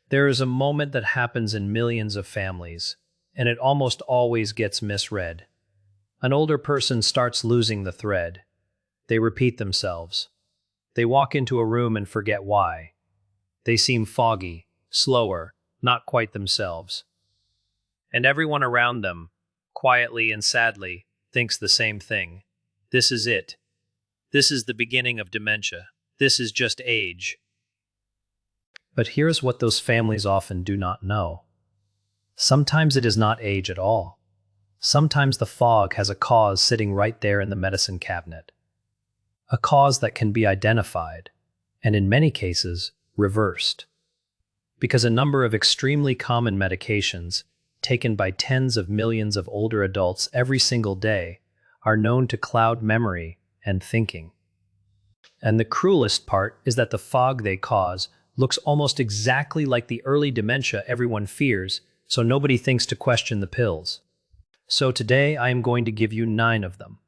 There is a moment that happens in millions of families, and it almost always gets misread. An older person starts losing the thread. They repeat themselves. They walk into a room and forget why. They seem foggy, slower, not quite themselves. And everyone around them, quietly and sadly, thinks the same thing. This is it. This is the beginning of dementia. This is just age. But here's what those families often do not know. Sometimes it is not age at all. Sometimes the fog has a cause sitting right there in the medicine cabinet. A cause that can be identified, and in many cases, reversed. Because a number of extremely common medications, taken by tens of millions of older adults every single day, are known to cloud memory and thinking. And the cruelest part is that the fog they cause looks almost exactly like the early dementia everyone fears, so nobody thinks to question the pills. So today I am going to give you 9 of them.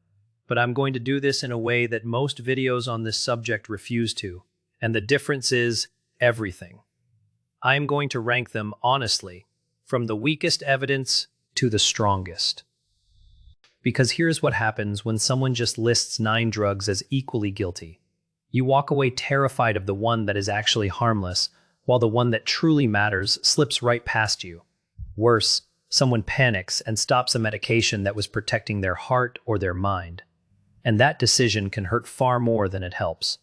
But I'm going to do this in a way that most videos on this subject refuse to, and the difference is everything. I am going to rank them honestly, from the weakest evidence to the strongest. Because here's what happens when someone just lists 9 drugs as equally guilty. You walk away terrified of the one that is actually harmless, while the one that truly matters slips right past you. Worse, someone panics and stops a medication that was protecting their heart or their mind. And that decision can hurt far more than it helps.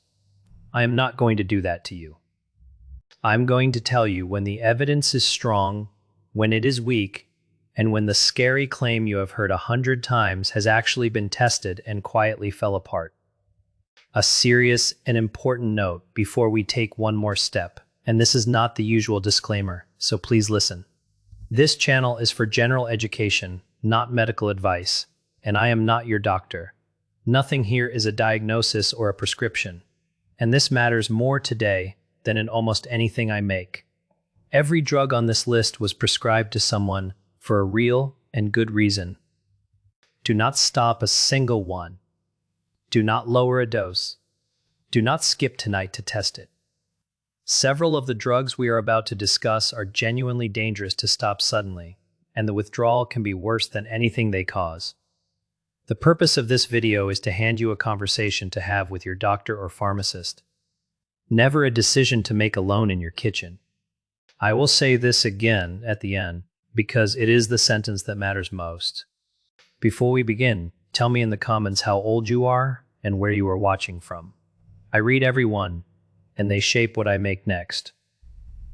I am not going to do that to you. I'm going to tell you when the evidence is strong, when it is weak, and when the scary claim you have heard 100 times has actually been tested and quietly fell apart. A serious and important note before we take one more step, and this is not the usual disclaimer, so please listen. This channel is for general education, not medical advice, and I am not your doctor. Nothing here is a diagnosis or a prescription, and this matters more today than in almost anything I make. Every drug on this list was prescribed to someone for a real and good reason. Do not stop a single one. Do not lower a dose. Do not skip tonight to test it. Several of the drugs we are about to discuss are genuinely dangerous to stop suddenly, and the withdrawal can be worse than anything they cause. The purpose of this video is to hand you a conversation to have with your doctor or pharmacist. Never a decision to make alone in your kitchen. I will say this again at the end, because it is the sentence that matters most. Before we begin, tell me in the comments how old you are and where you are watching from. I read every one, and they shape what I make next.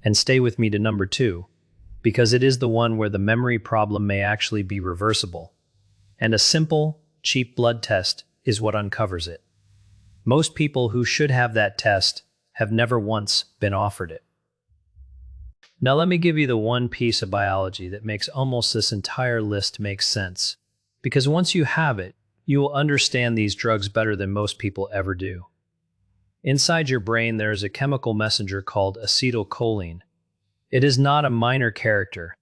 And stay with me to number 2, because it is the one where the memory problem may actually be reversible. And a simple, cheap blood test is what uncovers it. Most people who should have that test have never once been offered it. Now let me give you the one piece of biology that makes almost this entire list make sense. Because once you have it, you will understand these drugs better than most people ever do. Inside your brain, there is a chemical messenger called acetylcholine. It is not a minor character.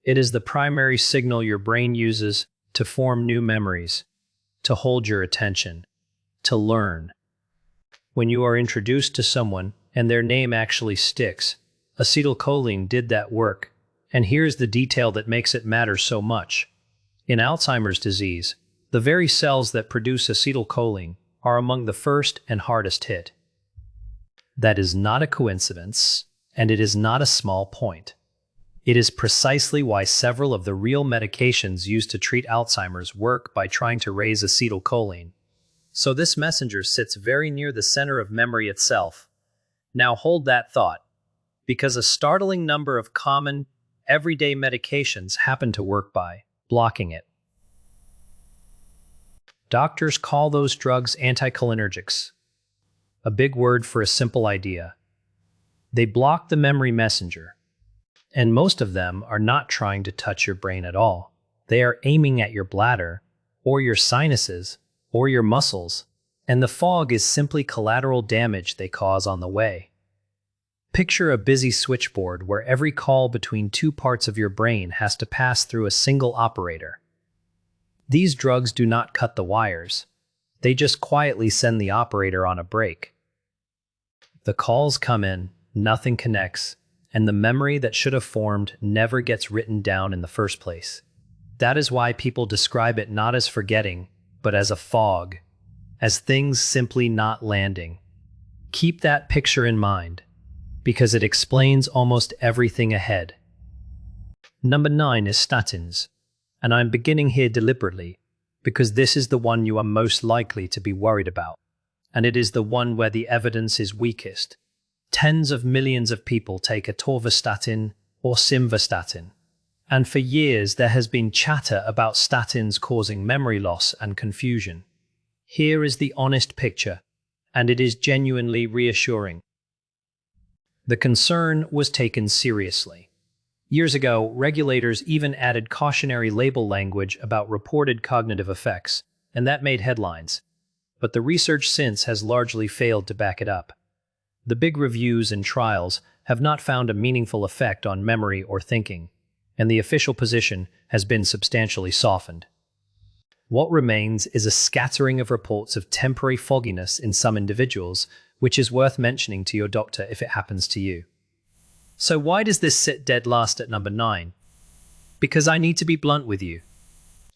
It is the primary signal your brain uses to form new memories, to hold your attention, to learn. When you are introduced to someone and their name actually sticks, acetylcholine did that work, and here's the detail that makes it matter so much. In Alzheimer's disease, the very cells that produce acetylcholine are among the first and hardest hit. That is not a coincidence, and it is not a small point. It is precisely why several of the real medications used to treat Alzheimer's work by trying to raise acetylcholine. So this messenger sits very near the center of memory itself. Now hold that thought, because a startling number of common, everyday medications happen to work by blocking it. Doctors call those drugs anticholinergics, a big word for a simple idea. They block the memory messenger, and most of them are not trying to touch your brain at all. They are aiming at your bladder, or your sinuses, or your muscles, and the fog is simply collateral damage they cause on the way. Picture a busy switchboard where every call between 2 parts of your brain has to pass through a single operator. These drugs do not cut the wires. They just quietly send the operator on a break. The calls come in, nothing connects, and the memory that should have formed never gets written down in the first place. That is why people describe it not as forgetting, but as a fog, as things simply not landing. Keep that picture in mind, because it explains almost everything ahead. Number 9 is statins, and I'm beginning here deliberately, because this is the one you are most likely to be worried about, and it is the one where the evidence is weakest. Tens of millions of people take atorvastatin or simvastatin, and for years there has been chatter about statins causing memory loss and confusion. Here is the honest picture, and it is genuinely reassuring. The concern was taken seriously. Years ago, regulators even added cautionary label language about reported cognitive effects, and that made headlines. But the research since has largely failed to back it up. The big reviews and trials have not found a meaningful effect on memory or thinking, and the official position has been substantially softened. What remains is a scattering of reports of temporary fogginess in some individuals, which is worth mentioning to your doctor if it happens to you. So why does this sit dead last at number 9? Because I need to be blunt with you.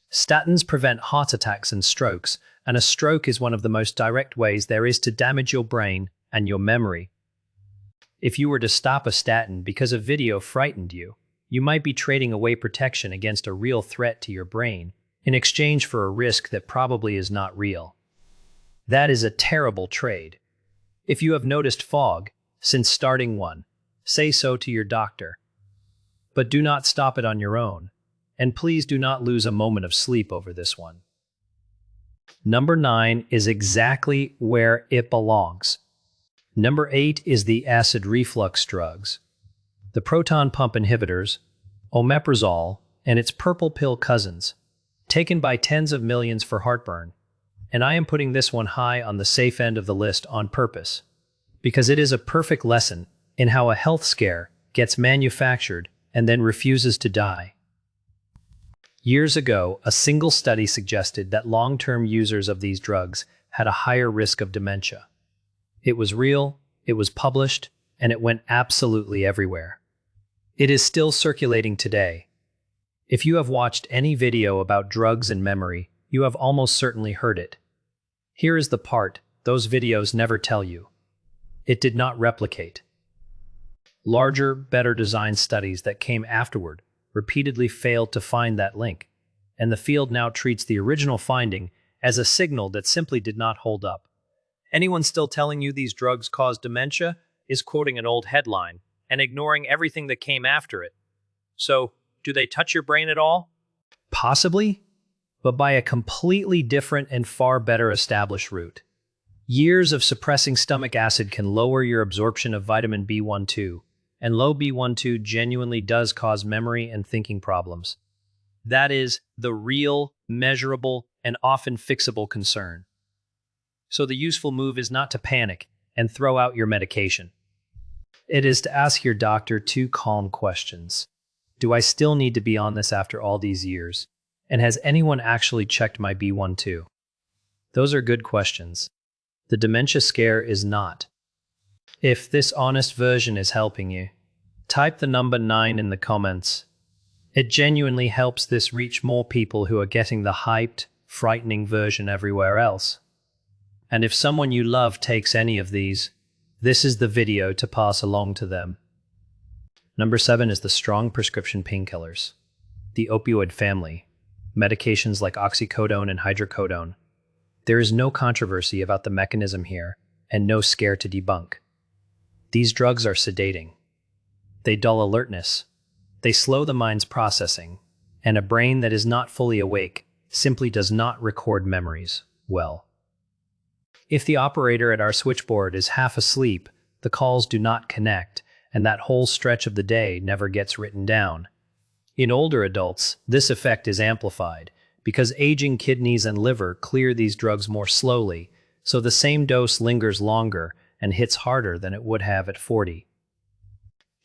Statins prevent heart attacks and strokes, and a stroke is one of the most direct ways there is to damage your brain and your memory. If you were to stop a statin because a video frightened you, you might be trading away protection against a real threat to your brain in exchange for a risk that probably is not real. That is a terrible trade. If you have noticed fog since starting one, say so to your doctor. But do not stop it on your own, and please do not lose a moment of sleep over this one. Number 9 is exactly where it belongs. Number 8 is the acid reflux drugs. The proton pump inhibitors, omeprazole, and its purple pill cousins, taken by tens of millions for heartburn. And I am putting this one high on the safe end of the list on purpose, because it is a perfect lesson in how a health scare gets manufactured and then refuses to die. Years ago, a single study suggested that long-term users of these drugs had a higher risk of dementia. It was real, it was published, and it went absolutely everywhere. It is still circulating today. If you have watched any video about drugs and memory, you have almost certainly heard it. Here is the part those videos never tell you. It did not replicate. Larger, better designed studies that came afterward repeatedly failed to find that link, and the field now treats the original finding as a signal that simply did not hold up. Anyone still telling you these drugs cause dementia is quoting an old headline and ignoring everything that came after it. So, do they touch your brain at all? Possibly, but by a completely different and far better established route. Years of suppressing stomach acid can lower your absorption of vitamin B12, and low B12 genuinely does cause memory and thinking problems. That is the real, measurable, and often fixable concern. So the useful move is not to panic and throw out your medication. It is to ask your doctor 2 calm questions. Do I still need to be on this after all these years? And has anyone actually checked my B12? Those are good questions. The dementia scare is not. If this honest version is helping you, type the number 9 in the comments. It genuinely helps this reach more people who are getting the hyped, frightening version everywhere else. And if someone you love takes any of these, this is the video to pass along to them. Number 7 is the strong prescription painkillers. The opioid family. Medications like oxycodone and hydrocodone. There is no controversy about the mechanism here, and no scare to debunk. These drugs are sedating. They dull alertness. They slow the mind's processing, and a brain that is not fully awake simply does not record memories well. If the operator at our switchboard is half asleep, the calls do not connect, and that whole stretch of the day never gets written down. In older adults, this effect is amplified, because aging kidneys and liver clear these drugs more slowly, so the same dose lingers longer and hits harder than it would have at 40.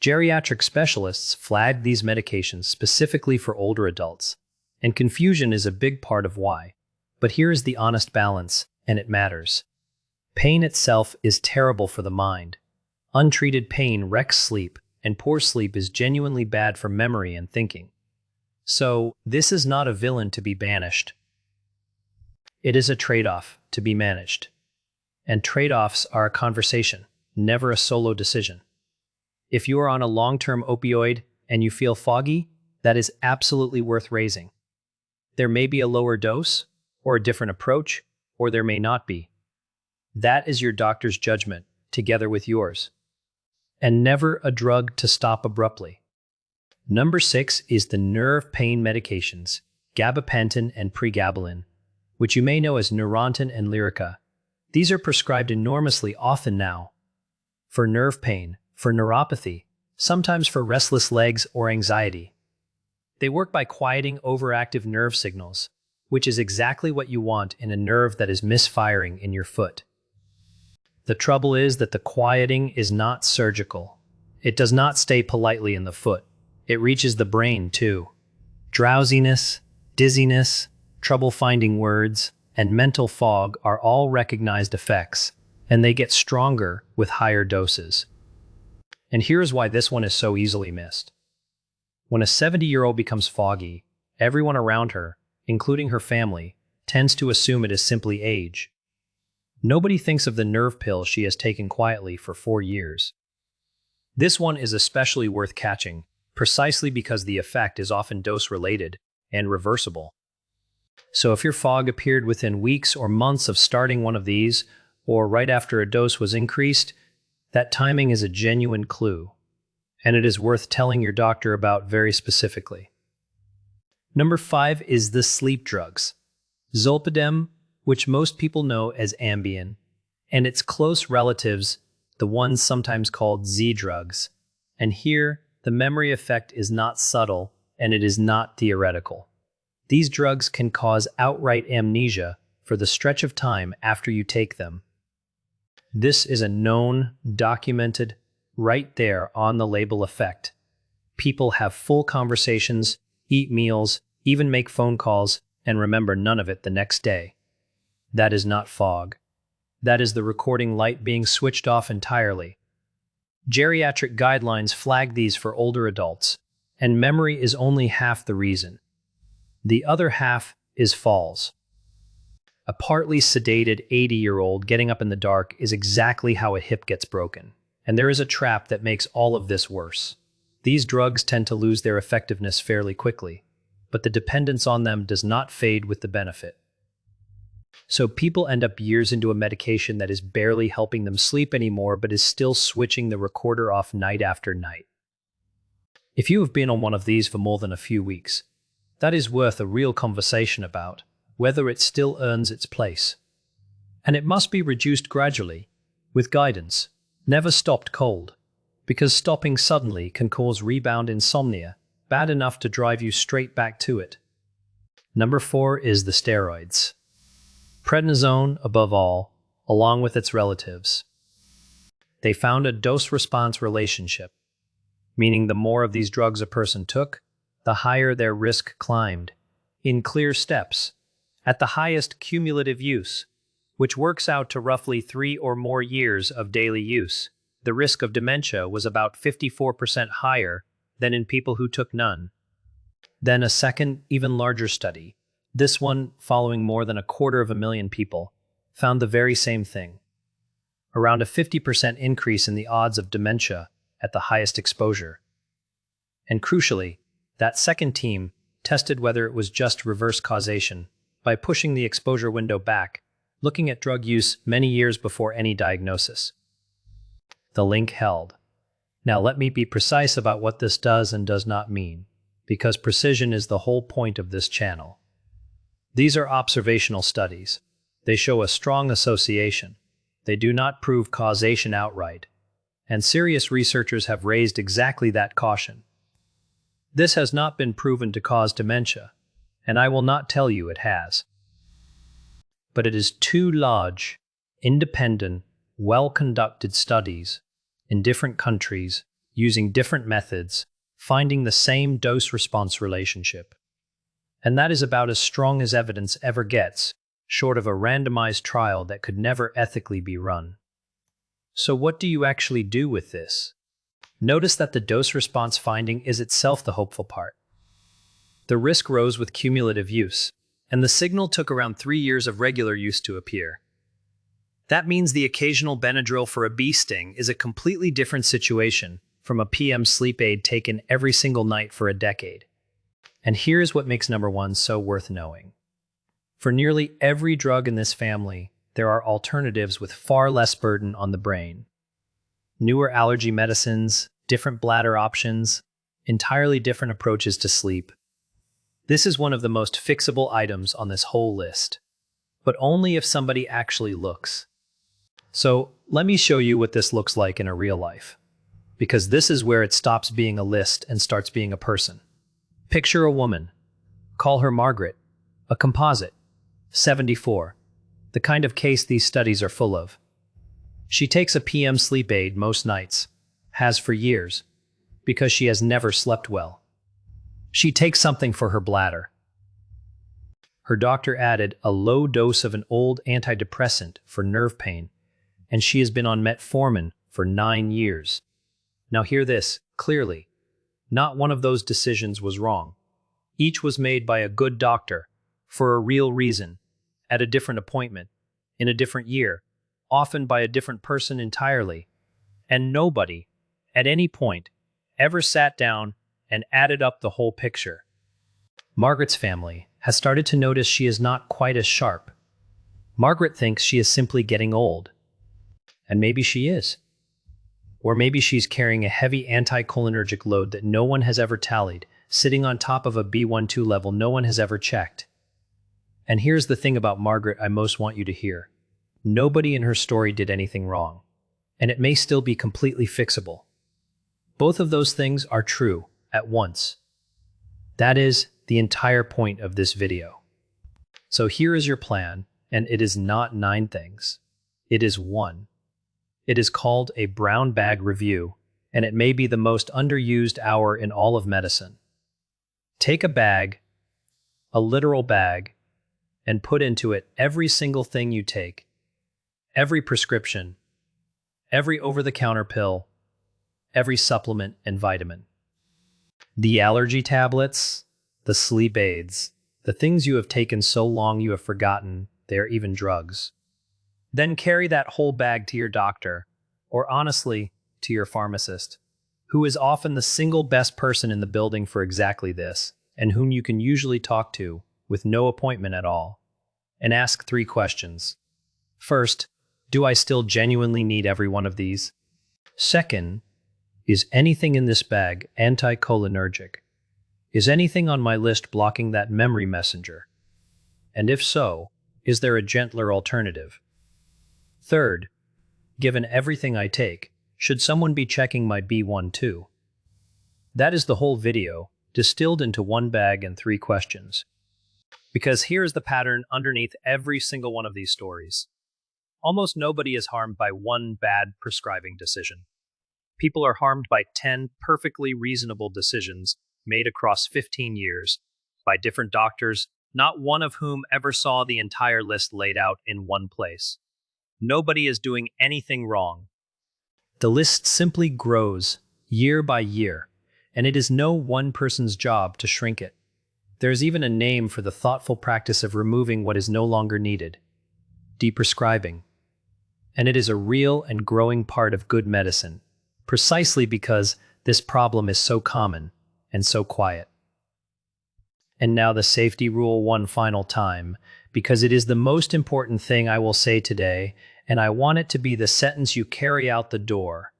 Geriatric specialists flagged these medications specifically for older adults, and confusion is a big part of why. But here is the honest balance, and it matters. Pain itself is terrible for the mind. Untreated pain wrecks sleep and poor sleep is genuinely bad for memory and thinking. So, this is not a villain to be banished. It is a trade-off to be managed. And trade-offs are a conversation, never a solo decision. If you are on a long-term opioid and you feel foggy, that is absolutely worth raising. There may be a lower dose, or a different approach, or there may not be. That is your doctor's judgment, together with yours. And never a drug to stop abruptly. Number 6 is the nerve pain medications, gabapentin and pregabalin, which you may know as Neurontin and Lyrica. These are prescribed enormously often now. For nerve pain, for neuropathy, sometimes for restless legs or anxiety. They work by quieting overactive nerve signals, which is exactly what you want in a nerve that is misfiring in your foot. The trouble is that the quieting is not surgical. It does not stay politely in the foot. It reaches the brain too. Drowsiness, dizziness, trouble finding words, and mental fog are all recognized effects, and they get stronger with higher doses. And here's why this one is so easily missed. When a 70-year-old becomes foggy, everyone around her, including her family, tends to assume it is simply age. Nobody thinks of the nerve pill she has taken quietly for 4 years. This one is especially worth catching, precisely because the effect is often dose-related and reversible. So if your fog appeared within weeks or months of starting one of these, or right after a dose was increased, that timing is a genuine clue, and it is worth telling your doctor about very specifically. Number 5 is the sleep drugs. Zolpidem, which most people know as Ambien, and its close relatives, the ones sometimes called Z drugs. And here, the memory effect is not subtle, and it is not theoretical. These drugs can cause outright amnesia for the stretch of time after you take them. This is a known, documented, right there on the label effect. People have full conversations, eat meals, even make phone calls, and remember none of it the next day. That is not fog. That is the recording light being switched off entirely. Geriatric guidelines flag these for older adults, and memory is only half the reason. The other half is falls. A partly sedated 80-year-old getting up in the dark is exactly how a hip gets broken, and there is a trap that makes all of this worse. These drugs tend to lose their effectiveness fairly quickly, but the dependence on them does not fade with the benefit. So people end up years into a medication that is barely helping them sleep anymore, but is still switching the recorder off night after night. If you have been on one of these for more than a few weeks, that is worth a real conversation about whether it still earns its place. And it must be reduced gradually, with guidance, never stopped cold, because stopping suddenly can cause rebound insomnia, bad enough to drive you straight back to it. Number 4 is the steroids. Prednisone, above all, along with its relatives. They found a dose-response relationship, meaning the more of these drugs a person took, the higher their risk climbed, in clear steps, at the highest cumulative use, which works out to roughly 3 or more years of daily use. The risk of dementia was about 54% higher than in people who took none. Then a second, even larger study, this one following more than 250,000 people, found the very same thing. Around a 50% increase in the odds of dementia at the highest exposure. And crucially, that second team tested whether it was just reverse causation by pushing the exposure window back, looking at drug use many years before any diagnosis. The link held. Now let me be precise about what this does and does not mean, because precision is the whole point of this channel. These are observational studies. They show a strong association. They do not prove causation outright, and serious researchers have raised exactly that caution. This has not been proven to cause dementia, and I will not tell you it has. But it is 2 large, independent, well-conducted studies in different countries using different methods, finding the same dose-response relationship. And that is about as strong as evidence ever gets, short of a randomized trial that could never ethically be run. So what do you actually do with this? Notice that the dose-response finding is itself the hopeful part. The risk rose with cumulative use, and the signal took around 3 years of regular use to appear. That means the occasional Benadryl for a bee sting is a completely different situation from a PM sleep aid taken every single night for a decade. And here's what makes number 1 so worth knowing. For nearly every drug in this family, there are alternatives with far less burden on the brain. Newer allergy medicines, different bladder options, entirely different approaches to sleep. This is one of the most fixable items on this whole list, but only if somebody actually looks. So let me show you what this looks like in a real life, because this is where it stops being a list and starts being a person. Picture a woman. Call her Margaret, a composite, 74, the kind of case these studies are full of. She takes a PM sleep aid most nights, has for years, because she has never slept well. She takes something for her bladder. Her doctor added a low dose of an old antidepressant for nerve pain, and she has been on metformin for 9 years. Now hear this clearly. Not one of those decisions was wrong. Each was made by a good doctor, for a real reason, at a different appointment, in a different year, often by a different person entirely, and nobody, at any point, ever sat down and added up the whole picture. Margaret's family has started to notice she is not quite as sharp. Margaret thinks she is simply getting old. And maybe she is. Or maybe she's carrying a heavy anticholinergic load that no one has ever tallied, sitting on top of a B12 level no one has ever checked. And here's the thing about Margaret I most want you to hear. Nobody in her story did anything wrong, and it may still be completely fixable. Both of those things are true at once. That is the entire point of this video. So here is your plan, and it is not 9 things. It is 1. It is called a brown bag review, and it may be the most underused hour in all of medicine. Take a bag, a literal bag, and put into it every single thing you take, every prescription, every over-the-counter pill, every supplement and vitamin. The allergy tablets, the sleep aids, the things you have taken so long you have forgotten they are even drugs. Then carry that whole bag to your doctor, or honestly, to your pharmacist, who is often the single best person in the building for exactly this, and whom you can usually talk to with no appointment at all, and ask 3 questions. First, do I still genuinely need every one of these? Second, is anything in this bag anticholinergic? Is anything on my list blocking that memory messenger? And if so, is there a gentler alternative? Third, given everything I take, should someone be checking my B1 too? That is the whole video, distilled into 1 bag and 3 questions. Because here is the pattern underneath every single one of these stories. Almost nobody is harmed by 1 bad prescribing decision. People are harmed by 10 perfectly reasonable decisions made across 15 years by different doctors, not one of whom ever saw the entire list laid out in one place. Nobody is doing anything wrong. The list simply grows year by year, and it is no one person's job to shrink it. There is even a name for the thoughtful practice of removing what is no longer needed: deprescribing. And it is a real and growing part of good medicine, precisely because this problem is so common and so quiet. And now the safety rule one final time, because it is the most important thing I will say today, and I want it to be the sentence you carry out the door.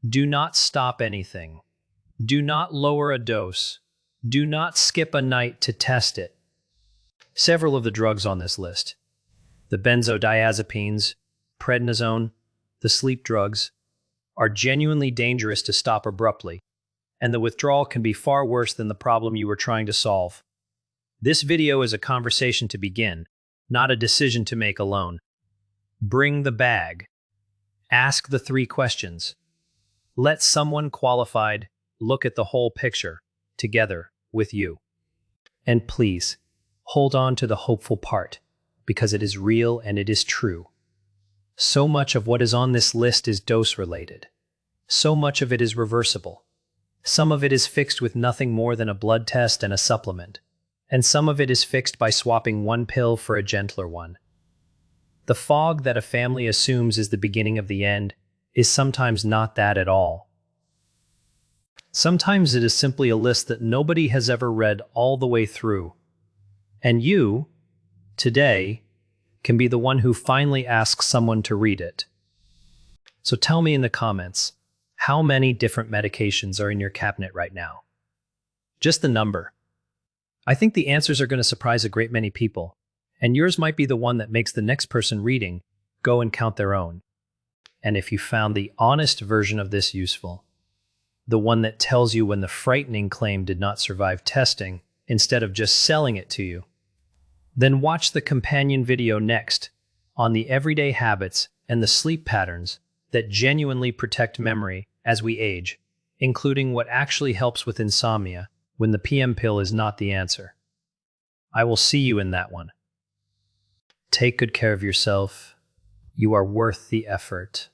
Do not stop anything. Do not lower a dose. Do not skip a night to test it. Several of the drugs on this list, the benzodiazepines, prednisone, the sleep drugs, are genuinely dangerous to stop abruptly, and the withdrawal can be far worse than the problem you were trying to solve. This video is a conversation to begin, not a decision to make alone. Bring the bag. Ask the 3 questions. Let someone qualified look at the whole picture together with you. And please, hold on to the hopeful part, because it is real and it is true. So much of what is on this list is dose-related. So much of it is reversible. Some of it is fixed with nothing more than a blood test and a supplement, and some of it is fixed by swapping one pill for a gentler one. The fog that a family assumes is the beginning of the end is sometimes not that at all. Sometimes it is simply a list that nobody has ever read all the way through. And you, today, can be the one who finally asks someone to read it. So tell me in the comments, how many different medications are in your cabinet right now? Just the number. I think the answers are going to surprise a great many people, and yours might be the one that makes the next person reading go and count their own. And if you found the honest version of this useful, the one that tells you when the frightening claim did not survive testing instead of just selling it to you, then watch the companion video next on the everyday habits and the sleep patterns that genuinely protect memory as we age, including what actually helps with insomnia when the PM pill is not the answer. I will see you in that one. Take good care of yourself. You are worth the effort.